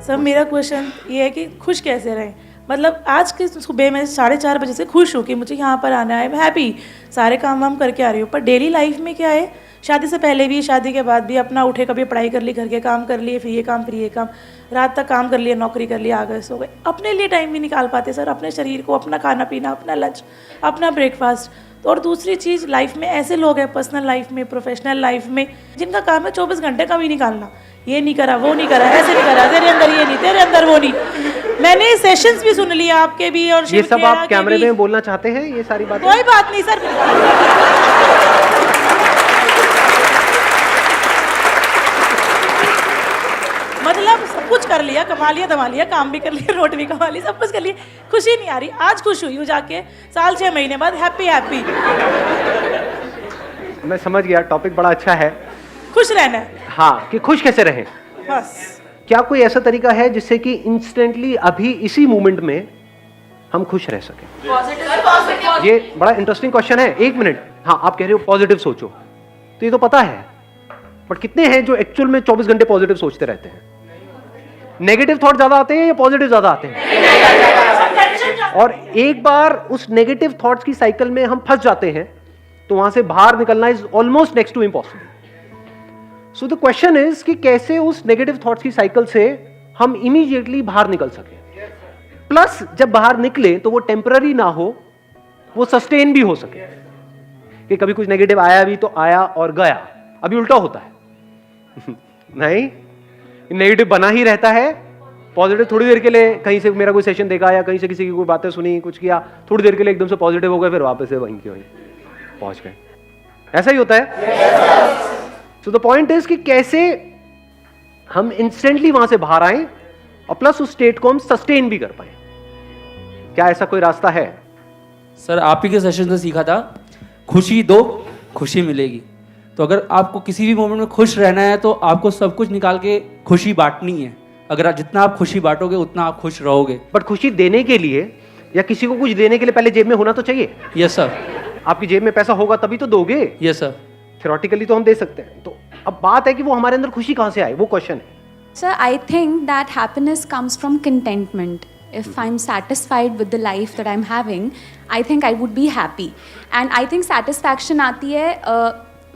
Sir मेरा question ये है कि खुश कैसे रहें। मतलब आज के सुबह मैं 4:30 बजे से खुश हूँ कि मुझे यहाँ पर आना है, मैं हैप्पी, सारे काम वाम करके आ रही हूँ। पर डेली लाइफ में क्या है, शादी से पहले भी शादी के बाद भी अपना उठे, कभी पढ़ाई कर ली, घर के काम कर लिए, फिर ये काम, रात तक काम कर लिया, नौकरी कर लिया, आ गए सो गए। अपने लिए टाइम नहीं निकाल पाते सर, अपने शरीर को, अपना खाना पीना, अपना लंच, अपना ब्रेकफास्ट। तो और दूसरी चीज़, लाइफ में ऐसे लोग हैं, पर्सनल लाइफ में, प्रोफेशनल लाइफ में, जिनका काम है 24 घंटे का भी निकालना, ये नहीं करा, वो नहीं करा, ऐसे नहीं करा, तेरे अंदर ये नहीं, तेरे अंदर वो नहीं। मैंने सेशंस भी सुन लिया आपके भी, और ये सब आप कैमरे में बोलना चाहते हैं ये सारी बातें? कोई बात नहीं सर, मतलब सब कुछ कर लिया, कमा लिया, दमा लिया, काम भी कर लिया, रोटी भी कमा ली, सब कुछ कर लिया, खुशी नहीं आ रही। आज खुश हुई हूँ जाके, साल 6 महीने बाद हैप्पी। मैं समझ गया, टॉपिक बड़ा अच्छा है, खुश रहना है। हाँ, कि खुश कैसे रहें। बस क्या कोई ऐसा तरीका है जिससे कि इंस्टेंटली अभी इसी मोमेंट में हम खुश रह सकें? ये बड़ा इंटरेस्टिंग क्वेश्चन है। 1 मिनट, हाँ आप कह रहे हो पॉजिटिव सोचो, तो ये तो पता है, बट कितने हैं जो एक्चुअल में 24 घंटे पॉजिटिव सोचते रहते हैं? नेगेटिव थॉट ज्यादा आते हैं या पॉजिटिव ज्यादा आते हैं? और एक बार उस नेगेटिव थॉट्स की साइकिल में हम फंस जाते हैं तो वहां से बाहर निकलना is almost next to impossible. So the question is कि कैसे उस नेगेटिव थॉट्स की साइकिल से हम इमीडिएटली बाहर निकल सके, प्लस जब बाहर निकले तो वो टेम्पररी ना हो, वो सस्टेन भी हो सके। कि कभी कुछ नेगेटिव आया भी तो आया और गया, अभी उल्टा होता है नहीं, नेगेटिव बना ही रहता है। पॉजिटिव थोड़ी देर के लिए, कहीं से मेरा कोई सेशन देखा या कहीं से किसी की कोई बातें सुनी, कुछ किया, थोड़ी देर के लिए एकदम से पॉजिटिव हो गए, फिर वापस से वहीं के वहीं पहुंच गए। ऐसा ही होता है। सो द पॉइंट इज कि कैसे हम इंस्टेंटली वहां से बाहर आए और प्लस उस स्टेट को हम सस्टेन भी कर पाए। क्या ऐसा कोई रास्ता है? सर आप ही के सेशन से सीखा था, खुशी दो खुशी मिलेगी। तो अगर आपको किसी भी मोमेंट में खुश रहना है तो आपको सब कुछ निकाल के खुशी बांटनी है। अगर आप जितना आप खुशी बांटोगे उतना आप खुश रहोगे। बट खुशी देने के लिए या किसी को कुछ देने के लिए पहले जेब में होना तो चाहिए। Yes sir. आपकी जेब में पैसा होगा तभी तो दोगे। Yes sir. थ्योरेटिकली तो हम दे सकते हैं, तो अब बात है कि वो हमारे अंदर खुशी कहां से आए, वो क्वेश्चन है। Sir, I think that happiness comes from contentment. If I'm satisfied with the life that I'm having, I think I would be happy. And I think satisfaction आती है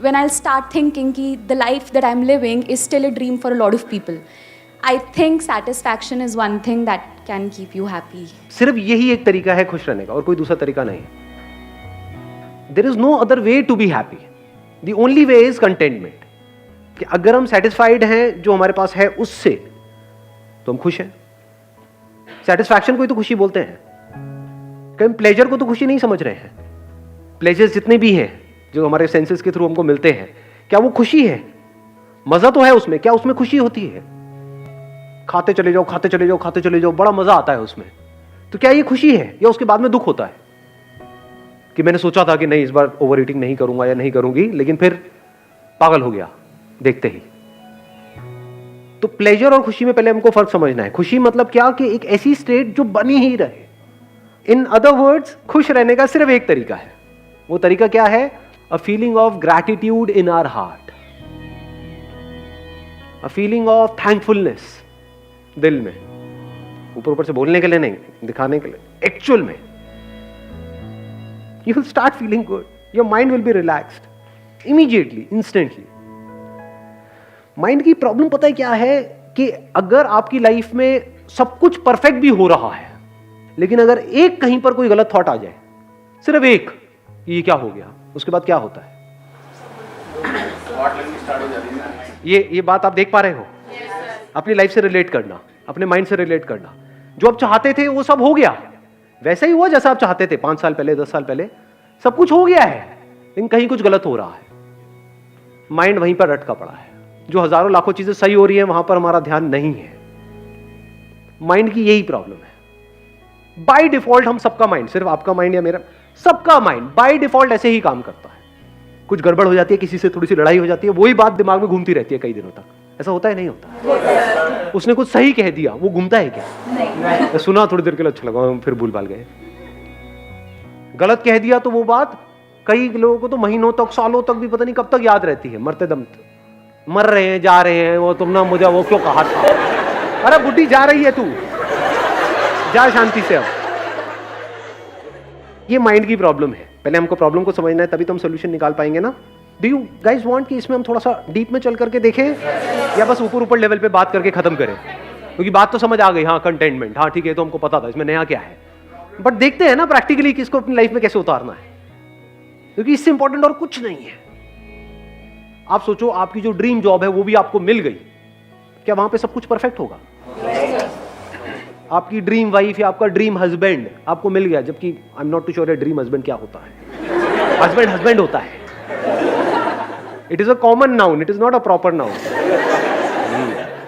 when I'll start thinking कि the life that I'm living is still a dream for a lot of people. I think satisfaction is one thing that can keep you happy. सिर्फ यही एक तरीका है खुश रहने का और कोई दूसरा तरीका नहीं। There is no other way to be happy. The only way is contentment. कि अगर हम सेटिस्फाइड हैं जो हमारे पास है उससे, तो हम खुश हैं। सेटिस्फैक्शन को ही तो खुशी बोलते हैं। कहीं प्लेजर को तो खुशी नहीं समझ रहे हैं। प्लेजर्स जितने भी हैं जो हमारे सेंसेस के थ्रू हमको मिलते हैं, क्या वो खुशी है? मजा तो है उसमें, क्या उसमें खुशी होती है? खाते चले जाओ, खाते चले जाओ, खाते चले जाओ, बड़ा मजा आता है उसमें। तो क्या ये खुशी है या उसके बाद में दुख होता है कि मैंने सोचा था कि नहीं इस बार ओवर ईटिंग नहीं करूंगा या नहीं करूंगी, लेकिन फिर पागल हो गया देखते ही। तो प्लेजर और खुशी में पहले हमको फर्क समझना है। खुशी मतलब क्या कि एक ऐसी स्टेट जो बनी ही रहे। इन अदर वर्ड्स, खुश रहने का सिर्फ एक तरीका है। वो तरीका क्या है? A feeling of gratitude in our heart, a feeling of thankfulness दिल में, ऊपर ऊपर से बोलने के लिए नहीं, दिखाने के लिए। एक्चुअल में you will start feeling good, your mind will be relaxed immediately, instantly. Mind की प्रॉब्लम पता है क्या है कि अगर आपकी लाइफ में सब कुछ परफेक्ट भी हो रहा है, लेकिन अगर एक कहीं पर कोई गलत थॉट आ जाए, सिर्फ एक, ये क्या हो गया, उसके बाद क्या होता है? ये बात आप देख पा रहे हो? अपनी लाइफ से रिलेट करना, अपने माइंड से रिलेट करना। जो आप चाहते थे वो सब हो गया, वैसा ही हुआ जैसा आप चाहते थे 5 साल पहले, 10 साल पहले, सब कुछ हो गया है, लेकिन कहीं कुछ गलत हो रहा है। माइंड वहीं पर अटका पड़ा है। जो हजारों लाखों चीजें सही हो रही हैं वहां पर हमारा ध्यान नहीं है। माइंड की यही प्रॉब्लम है। बाय डिफॉल्ट हम सबका माइंड, सिर्फ आपका माइंड या मेरा, सबका माइंड बाय डिफॉल्ट ऐसे ही काम करता है। कुछ गड़बड़ हो जाती है, किसी से थोड़ी सी लड़ाई हो जाती है, वही बात दिमाग में घूमती रहती है कई दिनों तक। ऐसा होता है नहीं होता? उसने कुछ सही कह दिया, वो घूमता है क्या? नहीं। सुना थोड़ी देर के लिए अच्छा लगा, फिर भूल भाल गए। गलत कह दिया तो वो बात कई लोगों को तो महीनों तक, सालों तक भी पता नहीं कब तक याद रहती है, मरते दम तक। मर रहे हैं, जा रहे हैं, वो तुमने मुझे वो क्यों कहा था, अरे बुढ़ी जा रही है तू, जा शांति से। अब ये माइंड की प्रॉब्लम है, पहले हमको प्रॉब्लम को समझना है, तभी तो हम सोल्यूशन निकाल पाएंगे ना। डू यू गाइज वांट कि इसमें हम थोड़ा सा डीप में चल करके देखें, या बस ऊपर ऊपर लेवल पे बात करके खत्म करें? क्योंकि बात तो समझ आ गई, हाँ कंटेनमेंट, हाँ ठीक है, तो हमको पता था इसमें नया क्या है, बट देखते हैं ना प्रैक्टिकली कि इसको अपनी लाइफ में कैसे उतारना है, क्योंकि इससे इंपॉर्टेंट और कुछ नहीं है। आप सोचो, आपकी जो ड्रीम जॉब है वो भी आपको मिल गई, क्या वहां पे सब कुछ परफेक्ट होगा? आपकी ड्रीम वाइफ या आपका ड्रीम हस्बैंड आपको मिल गया, जबकि I am not too sure dream husband क्या होता है। हस्बैंड हस्बैंड होता है, it is a common noun, it is not a proper noun.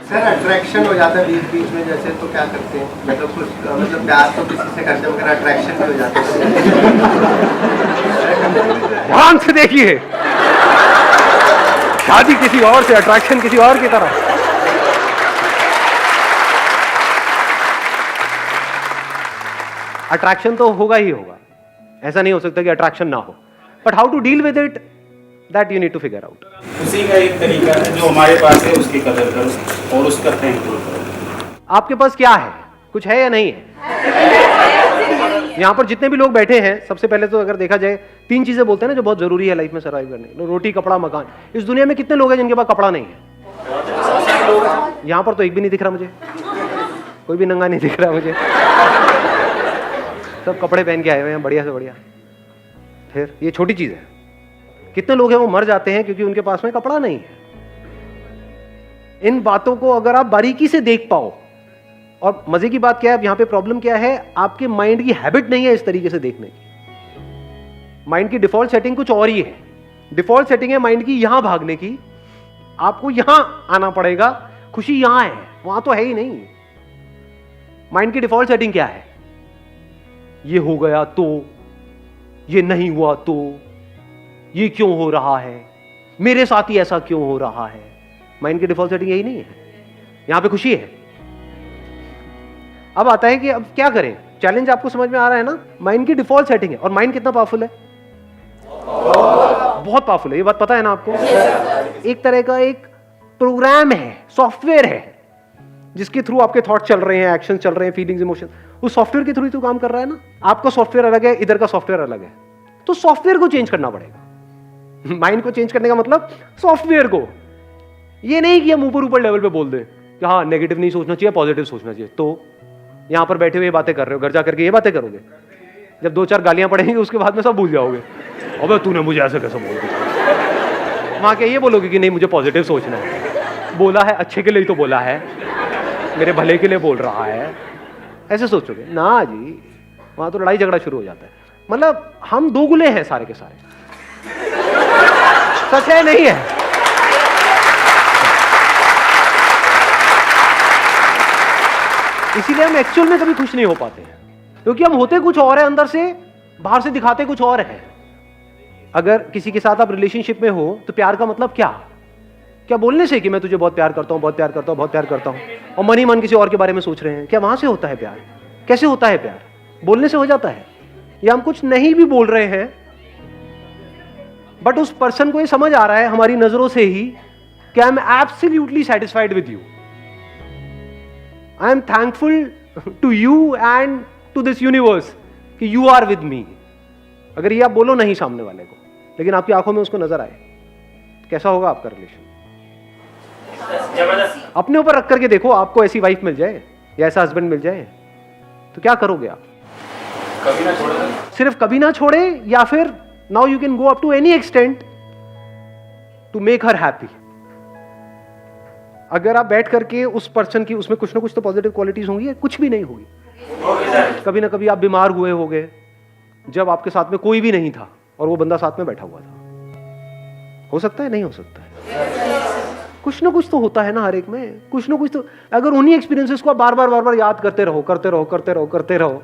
Sir attraction हो जाता है बीच बीच में, जैसे तो क्या करते हैं? मतलब कुछ मतलब प्यार तो किसी से करते हैं मगर अट्रैक्शन भी हो जाता है। ध्यान से देखिए, शादी किसी और से, अट्रैक्शन किसी और की तरह। अट्रैक्शन तो होगा ही होगा, ऐसा नहीं हो सकता कि अट्रैक्शन ना हो, but how to deal with it, that you need to figure out. उसी का एक तरीका है, जो हमारे पास है उसकी कदर करो और उसका थैंक यू करो। आपके पास क्या है, कुछ है या नहीं है? यहाँ पर जितने भी लोग बैठे हैं, सबसे पहले तो अगर देखा जाए 3 चीजें बोलते हैं ना जो बहुत जरूरी है लाइफ में सर्वाइव करने, रोटी, कपड़ा, मकान। इस दुनिया में कितने लोग हैं जिनके पास कपड़ा नहीं है? यहाँ पर तो एक भी नहीं दिख रहा मुझे, कोई भी नंगा नहीं दिख रहा मुझे, सब कपड़े पहन के आए हुए हैं बढ़िया से बढ़िया। फिर ये छोटी चीज है, कितने लोग हैं वो मर जाते हैं क्योंकि उनके पास में कपड़ा नहीं है। इन बातों को अगर आप बारीकी से देख पाओ, और मजे की बात क्या है, यहाँ पे प्रॉब्लम क्या है, आपके माइंड की हैबिट नहीं है इस तरीके से देखने की। माइंड की डिफॉल्ट सेटिंग कुछ और ही है। डिफॉल्ट सेटिंग है माइंड की यहां भागने की, आपको यहां आना पड़ेगा, खुशी यहां है, वहां तो है ही नहीं। माइंड की डिफॉल्ट सेटिंग क्या है? ये हो गया तो, ये नहीं हुआ तो, ये क्यों हो रहा है, मेरे साथ ही ऐसा क्यों हो रहा है। माइंड की डिफॉल्ट सेटिंग यही नहीं है, यहां पे खुशी है। अब आता है कि अब क्या करें, चैलेंज आपको समझ में आ रहा है ना। माइंड की डिफॉल्ट सेटिंग है, और माइंड कितना पावरफुल है? बहुत पावरफुल है, ये बात पता है ना आपको। एक तरह का एक प्रोग्राम है, सॉफ्टवेयर है, जिसके थ्रू आपके थॉट चल रहे हैं, एक्शन चल रहे हैं, फीलिंग्स, इमोशन, उस सॉफ्टवेयर के थ्रू ही तो काम कर रहा है ना। आपका सॉफ्टवेयर अलग है, इधर का सॉफ्टवेयर अलग है, तो सॉफ्टवेयर को चेंज करना पड़ेगा। माइंड को चेंज करने का मतलब सॉफ्टवेयर को, ये नहीं कि हम ऊपर ऊपर लेवल पे बोल दें कि हाँ नेगेटिव नहीं सोचना चाहिए, पॉजिटिव सोचना चाहिए। तो यहां पर बैठे हुए बातें कर रहे हो, घर जा करके ये बातें करोगे, जब 2-4 गालियां पड़ेंगी उसके बाद में सब भूल जाओगे। अबे तूने मुझे ऐसे कैसे बोल दिया। वहां क्या ये बोलोगे कि नहीं मुझे पॉजिटिव सोचना है, बोला है अच्छे के लिए ही तो बोला है, मेरे भले के लिए बोल रहा है, ऐसे सोचोगे ना जी। वहां तो लड़ाई झगड़ा शुरू हो जाता है। मतलब हम दोगुले हैं सारे के सारे, सच है नहीं है? इसीलिए हम एक्चुअल में कभी खुश नहीं हो पाते हैं, क्योंकि हम होते कुछ और है अंदर से, बाहर से दिखाते कुछ और है। अगर किसी के साथ आप रिलेशनशिप में हो तो प्यार का मतलब क्या? क्या बोलने से कि मैं तुझे बहुत प्यार करता हूं, बहुत प्यार करता हूं, बहुत प्यार करता हूं, और मन ही मन किसी और के बारे में सोच रहे हैं, क्या वहां से होता है प्यार? कैसे होता है प्यार? बोलने से हो जाता है? या हम कुछ नहीं भी बोल रहे हैं, बट उस पर्सन को ये समझ आ रहा है हमारी नजरों से ही कि I am absolutely satisfied with you, I am thankful to you and to this universe कि यू आर विद मी। अगर ये आप बोलो नहीं सामने वाले को, लेकिन आपकी आंखों में उसको नजर आए, कैसा होगा आपका रिलेशन? अपने ऊपर रख करके देखो, आपको ऐसी वाइफ मिल जाए या ऐसा हस्बैंड मिल जाए तो क्या करोगे आप? कभी ना छोड़े, सिर्फ कभी ना छोड़े, या फिर now you can go up to any extent to make her happy. अगर आप बैठ करके उस पर्सन की, उसमें कुछ ना कुछ तो पॉजिटिव क्वालिटीज होंगी, कुछ भी नहीं होगी। कभी ना कभी आप बीमार हुए होंगे जब आपके साथ में कोई भी नहीं था और वो बंदा साथ में बैठा हुआ था। हो सकता है, नहीं हो सकता है, कुछ ना कुछ तो होता है ना हर एक में, कुछ ना कुछ तो। अगर उन्हीं एक्सपीरियंसेस को आप बार बार याद करते रहो, करते रहो, करते रहो, करते रहो,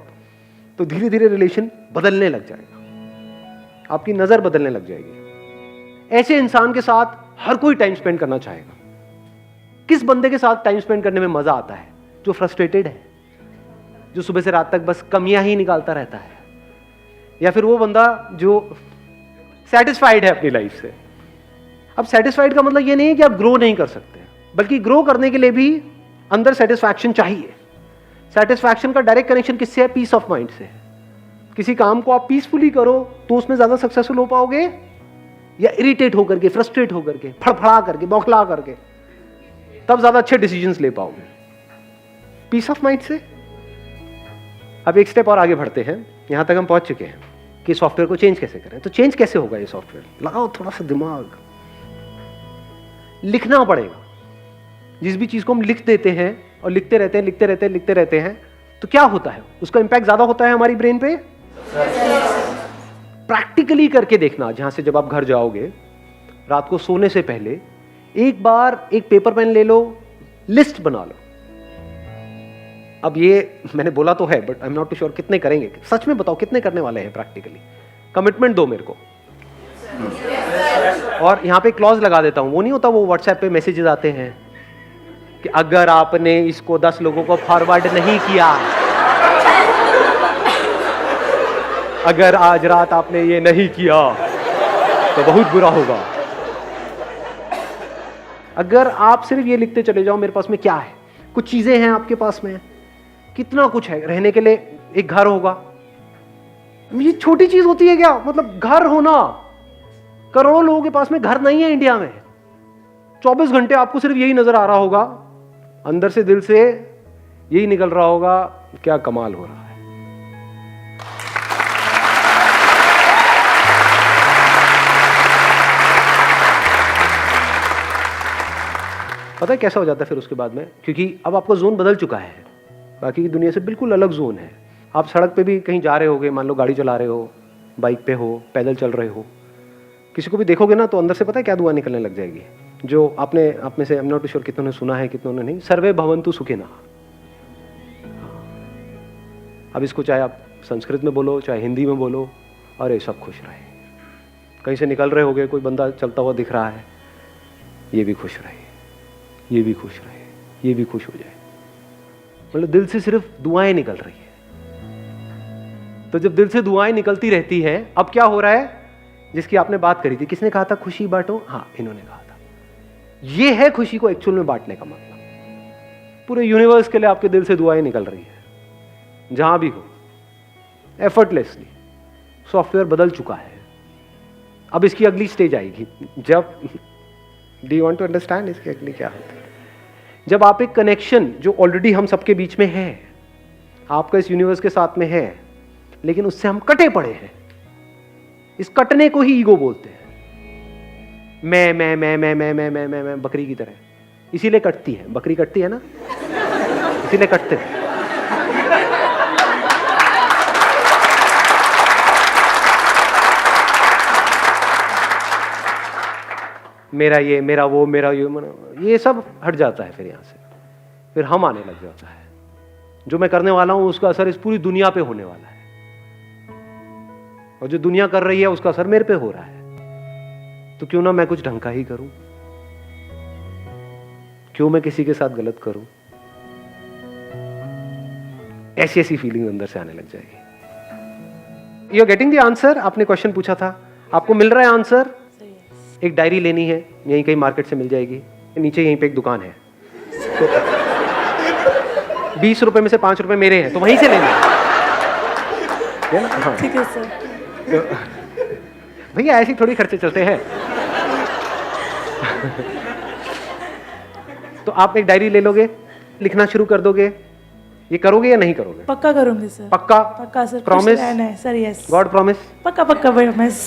तो धीरे धीरे रिलेशन बदलने लग जाएगा, आपकी नजर बदलने लग जाएगी। ऐसे इंसान के साथ हर कोई टाइम स्पेंड करना चाहेगा। किस बंदे के साथ टाइम स्पेंड करने में मजा आता है? जो फ्रस्ट्रेटेड है, जो सुबह से रात तक बस कमियां ही निकालता रहता है, या फिर वो बंदा जो सेटिस्फाइड है अपनी लाइफ से। अब सेटिस्फाइड का मतलब ये नहीं है कि आप ग्रो नहीं कर सकते, बल्कि ग्रो करने के लिए भी अंदर सेटिस्फैक्शन चाहिए। सेटिस्फैक्शन का डायरेक्ट कनेक्शन किससे है? पीस ऑफ माइंड से। किसी काम को आप पीसफुली करो तो उसमें ज्यादा सक्सेसफुल हो पाओगे, या इरिटेट होकर के, फ्रस्ट्रेट होकर के, फड़फड़ा करके, बौखला करके, तब ज्यादा अच्छे डिसीजंस ले पाओगे पीस ऑफ माइंड से। अब एक स्टेप और आगे बढ़ते हैं। यहां तक हम पहुंच चुके हैं कि सॉफ्टवेयर को चेंज कैसे करें। तो चेंज कैसे होगा ये सॉफ्टवेयर? लगाओ थोड़ा सा दिमाग, लिखना पड़ेगा। जिस भी चीज को हम लिख देते हैं और लिखते रहते हैं, लिखते रहते हैं, लिखते रहते हैं, तो क्या होता है? उसका इंपैक्ट ज्यादा होता है हमारी ब्रेन पे। प्रैक्टिकली करके देखना। जहां से जब आप घर जाओगे, रात को सोने से पहले एक बार एक पेपर पेन ले लो, लिस्ट बना लो। अब ये मैंने बोला तो है, but I am not too sure कितने करेंगे। सच में बताओ कितने करने वाले हैं प्रैक्टिकली? कमिटमेंट दो मेरे को। और यहां पे क्लॉज लगा देता हूं। वो नहीं होता, वो व्हाट्सएप पे मैसेजेस आते हैं कि अगर आपने इसको 10 लोगों को फॉरवर्ड नहीं किया, अगर आज रात आपने ये नहीं किया तो बहुत बुरा होगा। अगर आप सिर्फ ये लिखते चले जाओ, मेरे पास में क्या है, कुछ चीजें हैं आपके पास में, कितना कुछ है। रहने के लिए एक घर होगा, ये छोटी चीज होती है क्या? मतलब घर होना। करोड़ों लोगों के पास में घर नहीं है इंडिया में। 24 घंटे आपको सिर्फ यही नजर आ रहा होगा, अंदर से दिल से यही निकल रहा होगा, क्या कमाल हो रहा है। पता है कैसा हो जाता है फिर उसके बाद में? क्योंकि अब आपका जोन बदल चुका है, बाकी की दुनिया से बिल्कुल अलग जोन है। आप सड़क पे भी कहीं जा रहे होगे, मान लो गाड़ी चला रहे हो, बाइक पे हो, पैदल चल रहे हो, किसी को भी देखोगे ना तो अंदर से पता है क्या दुआ निकलने लग जाएगी? जो आपने आप में से, आई एम नॉट श्योर कितनों ने सुना है कितनों ने नहीं, सर्वे भवन्तु सुखिनः। अब इसको चाहे आप संस्कृत में बोलो, चाहे हिंदी में बोलो, अरे सब खुश रहे। कहीं से निकल रहे होगे, कोई बंदा चलता हुआ दिख रहा है, ये भी खुश रहे, ये भी खुश रहे, ये भी खुश हो जाए। मतलब दिल से सिर्फ दुआएं निकल रही है। तो जब दिल से दुआएं निकलती रहती हैं, अब क्या हो रहा है? जिसकी आपने बात करी थी, किसने कहा था खुशी बांटो? हाँ, इन्होंने कहा था। ये है खुशी को एक्चुअल में बांटने का मतलब। पूरे यूनिवर्स के लिए आपके दिल से दुआएं निकल रही है, जहां भी हो, एफर्टलेसली। सॉफ्टवेयर बदल चुका है। अब इसकी अगली स्टेज आएगी जब, do you want to understand इसकी अगली क्या होती है? जब आप एक कनेक्शन जो ऑलरेडी हम सबके बीच में है, आपका इस यूनिवर्स के साथ में है, लेकिन उससे हम कटे पड़े हैं। इस कटने को ही ईगो बोलते हैं। मैं बकरी की तरह, इसीलिए कटती है। बकरी कटती है ना, इसीलिए कटते हैं। मेरा ये, मेरा वो, मेरा ये सब हट जाता है। फिर यहां से फिर हम आने लग जाता है। जो मैं करने वाला हूं उसका असर इस पूरी दुनिया पे होने वाला है, और जो दुनिया कर रही है उसका असर मेरे पे हो रहा है। तो क्यों ना मैं कुछ ढंग का ही करूं? क्यों मैं किसी के साथ गलत करूं? ऐसी ऐसी फीलिंग अंदर से आने लग जाएगी। You are getting the answer? आपने क्वेश्चन पूछा था, आपको मिल रहा है आंसर? एक डायरी लेनी है, यहीं कहीं मार्केट से मिल जाएगी। नीचे यहीं पे एक दुकान है, तो 20 रुपए में से 5 रुपए मेरे हैं, तो वहीं से लेना है। हाँ। ठीक है सर। तो भैया ऐसे थोड़ी खर्चे चलते हैं। तो आप एक डायरी ले लोगे, लिखना शुरू कर दोगे। ये करोगे या नहीं करोगे? पक्का करूंगी सर। पक्का? पक्का sir. Promise? Sir yes. God promise? पक्का पक्का promise.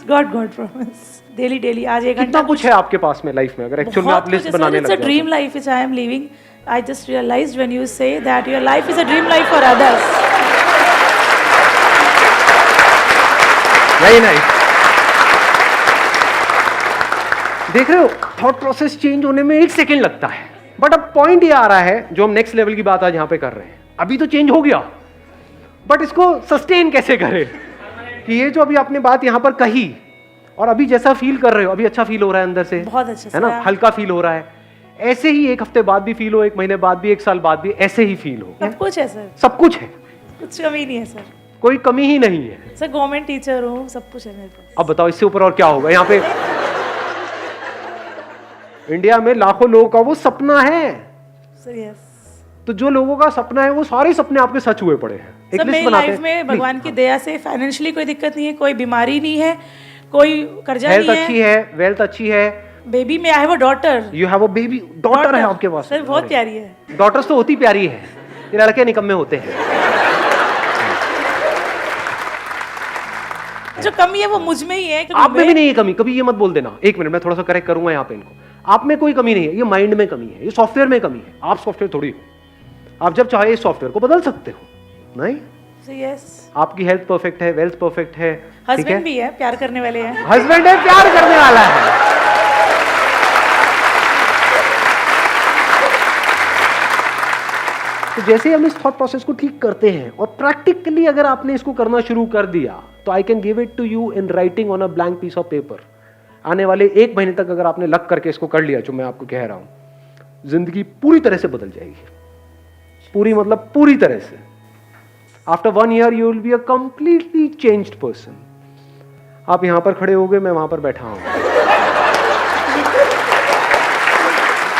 God promise. Daily daily आज 1 घंटा। कितना कुछ है आपके पास में लाइफ में, अगर एक्चुअल में आप लिस्ट बनाने लग जाओ? It's a dream life which I am living. I just realized when you say that your life is a dream life for others. Very nice. देख रहे हो, थॉट प्रोसेस चेंज होने में 1 सेकेंड लगता है, बट अब पॉइंट ये आ रहा है जो हम नेक्स्ट लेवल की बात आज यहां पे कर रहे हैं। अभी तो चेंज हो गया, बट इसको सस्टेन कैसे करें? कि ये जो अभी आपने बात यहां पर कही, और अभी जैसा फील कर रहे हो, अभी अच्छा फील हो रहा है अंदर से, बहुत अच्छा है ना, हल्का फील हो रहा है। ऐसे ही 1 हफ्ते बाद भी फील हो, 1 महीने बाद भी, 1 साल बाद भी ऐसे ही फील हो। सब कुछ है सर, सब कुछ है, कुछ कमी नहीं है सर, कोई कमी ही नहीं है सर। गवर्नमेंट टीचर हूँ, सब कुछ है मेरे पास। अब बताओ इससे ऊपर और क्या होगा? यहाँ पे इंडिया में लाखों लोगों का वो सपना है, So yes. तो जो लोगों का सपना है वो सारे सपने आपके सच हुए पड़े हैं। एक सब लिस्ट मेरी बनाते लाइफ हैं। में भगवान की Please, दया से फाइनेंशियली कोई दिक्कत नहीं है, कोई बीमारी नहीं है, कोई कर्जा हेल्थ नहीं अच्छी है। है, वेल्थ अच्छी है, बेबी में I have a daughter. You have a baby, daughter है आपके पास। सर बहुत प्यारी है। डॉटर्स तो होती प्यारी है, ये लड़के निकम्मे होते हैं। जो कमी है वो मुझ में ही है। आप में भी नहीं है कमी, कभी ये मत बोल देना। एक मिनट, मैं थोड़ा सा करेक्ट करूंगा यहाँ पे इनको। आप में कोई कमी नहीं है, ये माइंड में कमी है, ये सॉफ्टवेयर में कमी है। आप सॉफ्टवेयर थोड़ी हो, आप जब चाहे इस सॉफ्टवेयर को बदल सकते हो। नहीं, So yes. आपकी हेल्थ परफेक्ट है, वेल्थ परफेक्ट है, ठीक है, हस्बैंड भी है, प्यार करने वाले हैं। हस्बैंड है, प्यार करने वाला है। तो जैसे ही हम इस थॉट प्रोसेस को ठीक करते हैं और प्रैक्टिकली अगर आपने इसको करना शुरू कर दिया तो I can give it to you in writing on a blank piece of paper. आने वाले 1 महीने तक अगर आपने लग करके इसको कर लिया, जो मैं आपको कह रहा हूं, जिंदगी पूरी तरह से बदल जाएगी। पूरी मतलब पूरी तरह से। After 1 year you will be a completely changed person. आप यहां पर खड़े हो गए, मैं वहां पर बैठा हूं।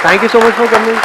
Thank you so much for coming.